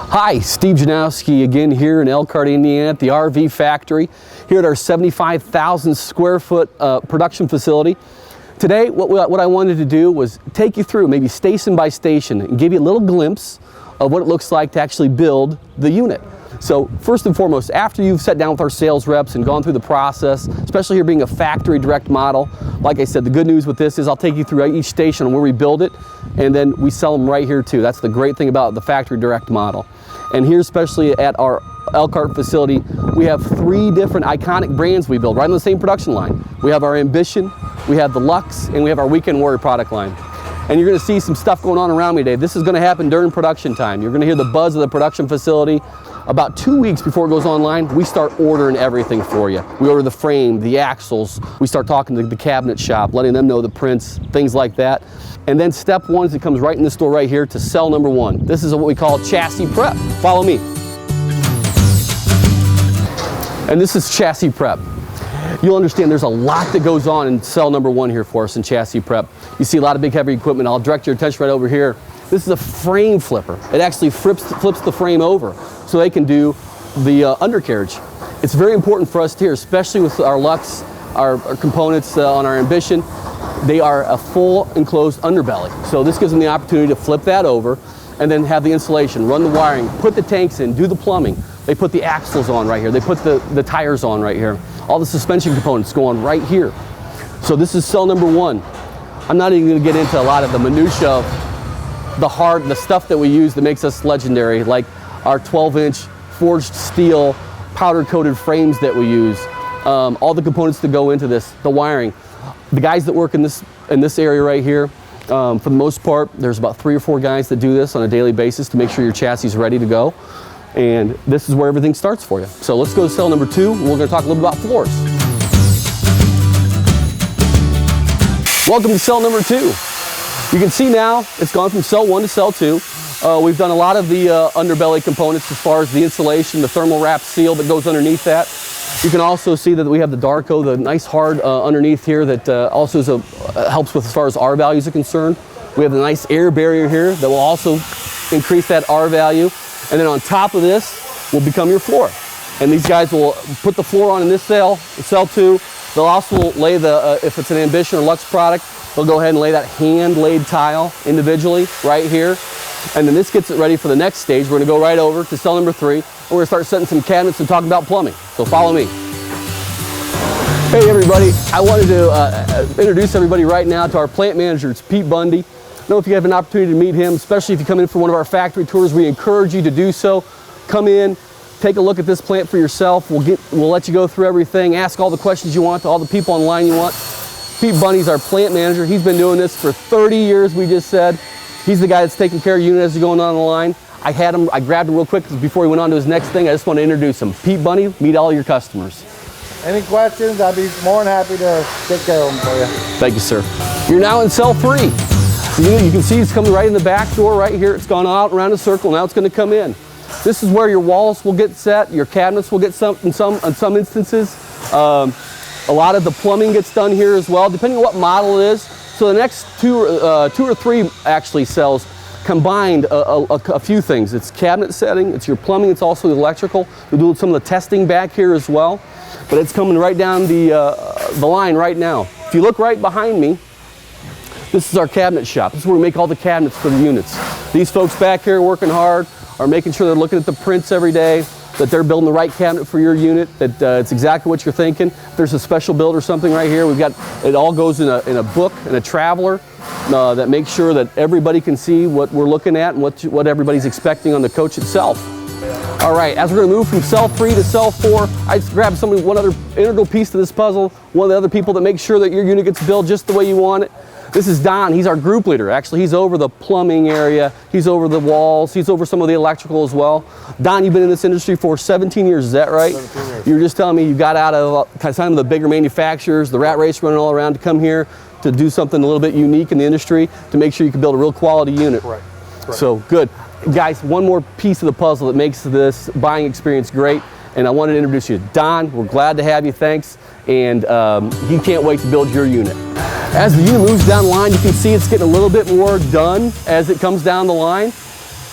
Hi, Steve Janowski again here in Elkhart, Indiana at the RV factory, here at our 75,000 square foot production facility. Today, what I wanted to do was take you through, maybe station by station, and give you a little glimpse of what it looks like to actually build the unit. So first and foremost, after you've sat down with our sales reps and gone through the process, especially here being a factory direct model, like I said, the good news with this is I'll take you through each station on where we build it, and then we sell them right here too. That's the great thing about the factory direct model. And here, especially at our Elkhart facility, we have 3 different iconic brands we build right on the same production line. We have our Ambition, we have the Lux, and we have our Weekend Warrior product line. And you're gonna see some stuff going on around me today. This is gonna happen during production time. You're gonna hear the buzz of the production facility. About 2 weeks before it goes online, we start ordering everything for you. We order the frame, the axles, we start talking to the cabinet shop, letting them know the prints, things like that. And then step 1 is it comes right in this door right here to cell number 1. This is what we call chassis prep. Follow me. And this is chassis prep. You'll understand there's a lot that goes on in cell number 1 here for us in chassis prep. You see a lot of big heavy equipment. I'll direct your attention right over here. This is a frame flipper. It actually flips the frame over so they can do the undercarriage. It's very important for us here, especially with our Lux, our components on our Ambition. They are a full enclosed underbelly. So this gives them the opportunity to flip that over and then have the insulation, run the wiring, put the tanks in, do the plumbing. They put the axles on right here. They put the tires on right here. All the suspension components go on right here. So this is cell number 1. I'm not even gonna get into a lot of the minutia of the stuff that we use that makes us legendary, like our 12-inch forged steel powder coated frames that we use, all the components that go into this, the wiring. The guys that work in this area right here, for the most part, there's about 3 or 4 guys that do this on a daily basis to make sure your chassis is ready to go. And this is where everything starts for you. So let's go to cell number 2. We're going to talk a little bit about floors. Welcome to cell number 2. You can see now it's gone from cell 1 to cell 2. We've done a lot of the underbelly components as far as the insulation, the thermal wrap seal that goes underneath that. You can also see that we have the Darko, the nice hard underneath here that also is helps with as far as R values are concerned. We have the nice air barrier here that will also increase that R value. And then on top of this will become your floor. And these guys will put the floor on in this cell 2. They'll also lay the, if it's an Ambition or Lux product, they'll go ahead and lay that hand-laid tile individually right here. And then this gets it ready for the next stage. We're gonna go right over to cell number 3, and we're gonna start setting some cabinets and talking about plumbing. So follow me. Hey everybody, I wanted to introduce everybody right now to our plant manager. It's Pete Bundy. I know if you have an opportunity to meet him, especially if you come in for one of our factory tours, we encourage you to do so. Come in, take a look at this plant for yourself. We'll let you go through everything, ask all the questions you want to all the people online you want. Pete Bundy's our plant manager. He's been doing this for 30 years, we just said. He's the guy that's taking care of your unit as you're going on the line. I grabbed him real quick before he went on to his next thing. I just want to introduce him. Pete Bundy, meet all your customers. Any questions? I'd be more than happy to take care of them for you. Thank you, sir. You're now in cell 3. You can see it's coming right in the back door right here. It's gone out around a circle. Now it's going to come in. This is where your walls will get set. Your cabinets will get set in some instances. A lot of the plumbing gets done here as well, depending on what model it is. So the next two or three actually cells combined a few things. It's cabinet setting, it's your plumbing, it's also the electrical. We're doing some of the testing back here as well. But it's coming right down the line right now. If you look right behind me, this is our cabinet shop. This is where we make all the cabinets for the units. These folks back here working hard are making sure they're looking at the prints every day, that they're building the right cabinet for your unit, that it's exactly what you're thinking. If there's a special build or something right here, we've got, it all goes in a book and a traveler that makes sure that everybody can see what we're looking at and what everybody's expecting on the coach itself. All right, as we're gonna move from cell 3 to cell 4, I just grabbed one other integral piece to this puzzle, one of the other people that makes sure that your unit gets built just the way you want it. This is Don. He's our group leader. Actually, he's over the plumbing area. He's over the walls. He's over some of the electrical as well. Don, you've been in this industry for 17 years. Is that right? 17 years. You were just telling me you got out of some of the bigger manufacturers, the rat race running all around to come here to do something a little bit unique in the industry to make sure you can build a real quality unit. Correct. So good. Guys, one more piece of the puzzle that makes this buying experience great. And I wanted to introduce you to Don. We're glad to have you. Thanks. And he can't wait to build your unit. As the unit moves down the line, you can see it's getting a little bit more done as it comes down the line.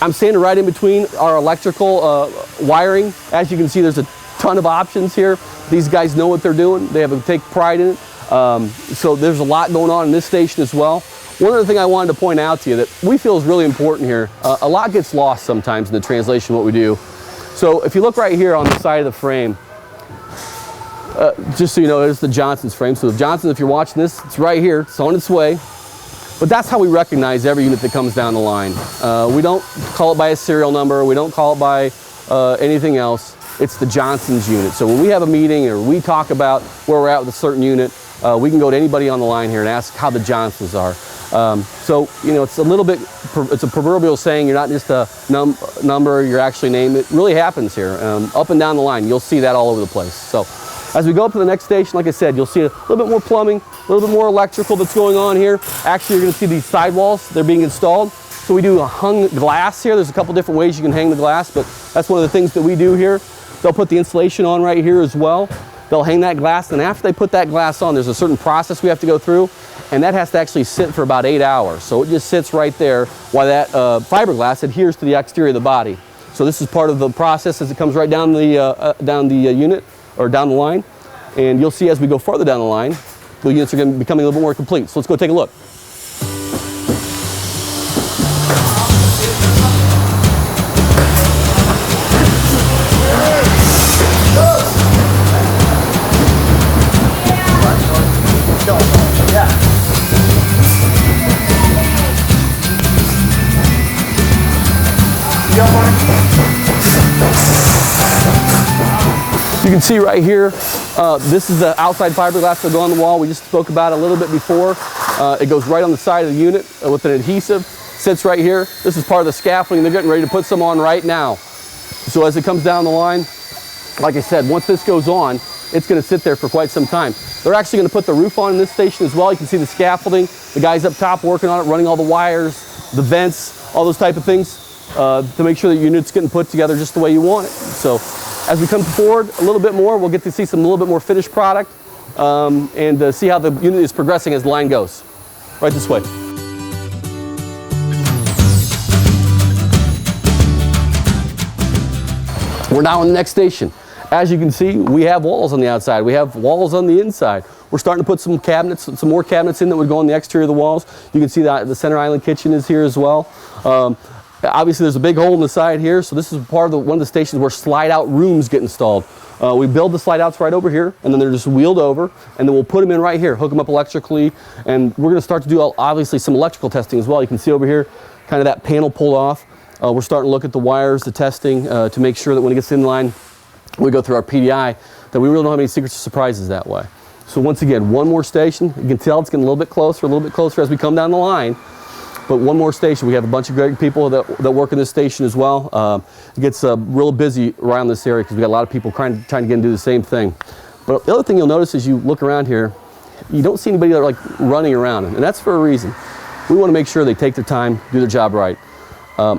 I'm standing right in between our electrical wiring. As you can see, there's a ton of options here. These guys know what they're doing. They take pride in it. So there's a lot going on in this station as well. One other thing I wanted to point out to you that we feel is really important here, a lot gets lost sometimes in the translation of what we do. So if you look right here on the side of the frame, just so you know, there's the Johnson's frame. So the Johnson, if you're watching this, it's right here, it's on its way. But that's how we recognize every unit that comes down the line. We don't call it by a serial number, we don't call it by anything else. It's the Johnson's unit. So when we have a meeting or we talk about where we're at with a certain unit, we can go to anybody on the line here and ask how the Johnsons are. So, you know, it's a little bit, it's a proverbial saying, you're not just a number, you're actually named. It really happens here. Up and down the line, you'll see that all over the place. So as we go up to the next station, like I said, you'll see a little bit more plumbing, a little bit more electrical that's going on here. Actually, you're going to see these sidewalls, they're being installed. So we do a hung glass here. There's a couple different ways you can hang the glass, but that's one of the things that we do here. They'll put the insulation on right here as well. They'll hang that glass, and after they put that glass on, there's a certain process we have to go through, and that has to actually sit for about 8 hours. So it just sits right there while that fiberglass adheres to the exterior of the body. So this is part of the process as it comes right down the unit, or down the line. And you'll see as we go farther down the line, the units are going to be becoming a little bit more complete. So let's go take a look. You can see right here, this is the outside fiberglass that'll go on the wall. We just spoke about it a little bit before. It goes right on the side of the unit with an adhesive. Sits right here. This is part of the scaffolding. They're getting ready to put some on right now. So as it comes down the line, like I said, once this goes on, it's going to sit there for quite some time. They're actually going to put the roof on in this station as well. You can see the scaffolding. The guys up top working on it, running all the wires, the vents, all those type of things to make sure the unit's getting put together just the way you want it. So as we come forward a little bit more, we'll get to see a little bit more finished product and see how the unit is progressing as the line goes. Right this way. We're now on the next station. As you can see, we have walls on the outside. We have walls on the inside. We're starting to put some cabinets, some more cabinets in that would go on the exterior of the walls. You can see that the center island kitchen is here as well. Obviously, there's a big hole in the side here, so this is part of one of the stations where slide-out rooms get installed. We build the slide-outs right over here, and then they're just wheeled over, and then we'll put them in right here, hook them up electrically, and we're going to start to do, obviously, some electrical testing as well. You can see over here, kind of that panel pulled off. We're starting to look at the wires, the testing, to make sure that when it gets in line, we go through our PDI, that we really don't have any secrets or surprises that way. So once again, one more station. You can tell it's getting a little bit closer as we come down the line. But one more station. We have a bunch of great people that work in this station as well. It gets real busy around this area because we got a lot of people trying to get and do the same thing. But the other thing you'll notice as you look around here, you don't see anybody like running around, and that's for a reason. We want to make sure they take their time, do their job right.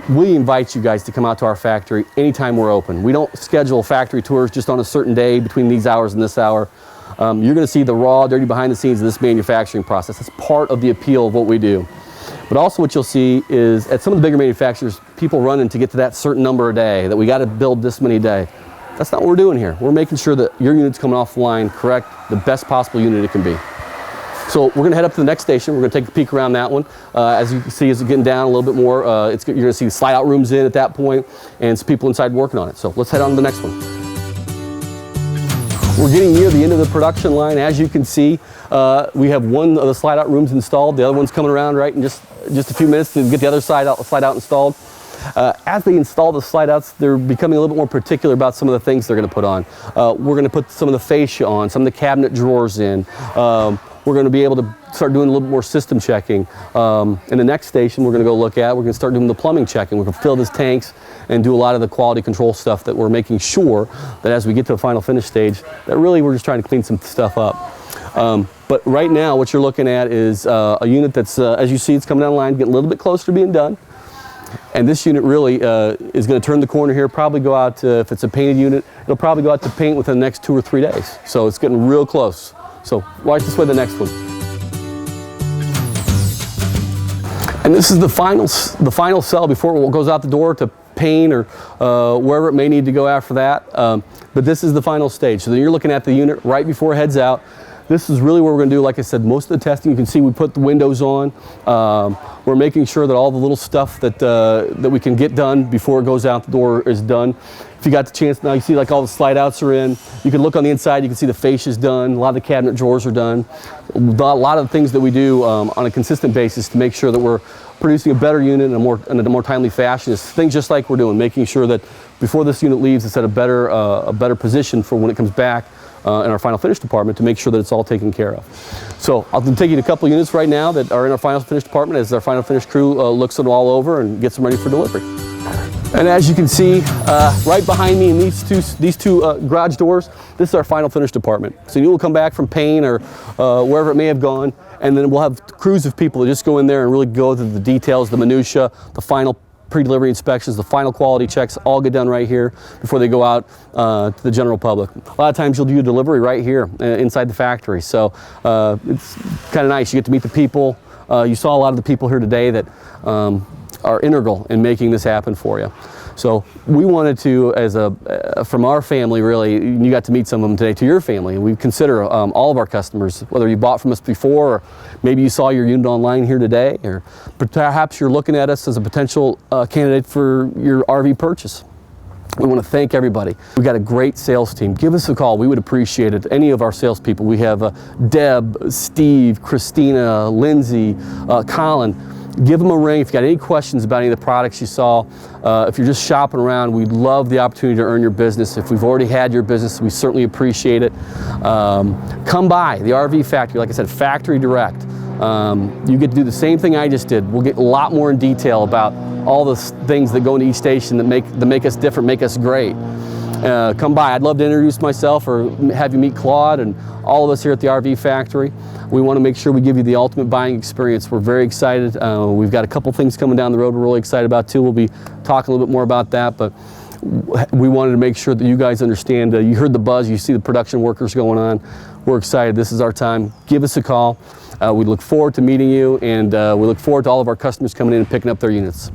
We invite you guys to come out to our factory anytime we're open. We don't schedule factory tours just on a certain day between these hours and this hour. You're going to see the raw, dirty behind the scenes of this manufacturing process. That's part of the appeal of what we do. But also what you'll see is at some of the bigger manufacturers, people running to get to that certain number a day, that we got to build this many a day. That's not what we're doing here. We're making sure that your unit's coming off the line correct, the best possible unit it can be. So we're going to head up to the next station. We're going to take a peek around that one. As you can see, as it's getting down a little bit more, you're going to see slide-out rooms in at that point, and some people inside working on it. So let's head on to the next one. We're getting near the end of the production line. As you can see, we have one of the slide-out rooms installed. The other one's coming around right in just a few minutes to get the other slide-out installed. As they install the slide-outs, they're becoming a little bit more particular about some of the things they're going to put on. We're going to put some of the fascia on, some of the cabinet drawers in. We're going to be able to start doing a little bit more system checking. In the next station we're going to go look at, we're going to start doing the plumbing checking. We're going to fill these tanks and do a lot of the quality control stuff that we're making sure that as we get to the final finish stage, that really we're just trying to clean some stuff up. But right now what you're looking at is a unit that's, as you see, it's coming down the line, getting a little bit closer to being done. And this unit really is going to turn the corner here, probably go out to, if it's a painted unit, it'll probably go out to paint within the next 2 or 3 days. So it's getting real close. So watch this way, the next one. And this is the final cell before it goes out the door to paint or wherever it may need to go after that. But this is the final stage. So then you're looking at the unit right before it heads out. This is really what we're going to do. Like I said, most of the testing, you can see we put the windows on. We're making sure that all the little stuff that we can get done before it goes out the door is done. If you got the chance, now you see like all the slide outs are in. You can look on the inside, you can see the fascia's done. A lot of the cabinet drawers are done. A lot of the things that we do on a consistent basis to make sure that we're producing a better unit in a more timely fashion is things just like we're doing, making sure that before this unit leaves, it's at a better position for when it comes back in our final finish department to make sure that it's all taken care of. So I'll take you to a couple of units right now that are in our final finish department as our final finish crew looks them all over and gets them ready for delivery. And as you can see, right behind me in these two garage doors, this is our final finish department. So you will come back from paint or wherever it may have gone, and then we'll have crews of people that just go in there and really go through the details, the minutia, the final pre-delivery inspections, the final quality checks, all get done right here before they go out to the general public. A lot of times you'll do a delivery right here inside the factory. So it's kind of nice. You get to meet the people. You saw a lot of the people here today that are integral in making this happen for you. So we wanted to, from our family really, you got to meet some of them today, to your family. We consider all of our customers, whether you bought from us before, or maybe you saw your unit online here today, or perhaps you're looking at us as a potential candidate for your RV purchase. We want to thank everybody. We've got a great sales team. Give us a call. We would appreciate it. Any of our salespeople. We have Deb, Steve, Christina, Lindsay, Colin. Give them a ring if you got any questions about any of the products you saw. If you're just shopping around, we'd love the opportunity to earn your business. If we've already had your business, we certainly appreciate it. Come by the RV factory. Like I said, factory direct. You get to do the same thing I just did. We'll get a lot more in detail about all the things that go into each station that make us different, make us great. Come by. I'd love to introduce myself or have you meet Claude and all of us here at the RV factory. We want to make sure we give you the ultimate buying experience. We're very excited. We've got a couple things coming down the road we're really excited about too. We'll be talking a little bit more about that, but we wanted to make sure that you guys understand. You heard the buzz, you see the production workers going on. We're excited. This is our time. Give us a call. We look forward to meeting you, and we look forward to all of our customers coming in and picking up their units.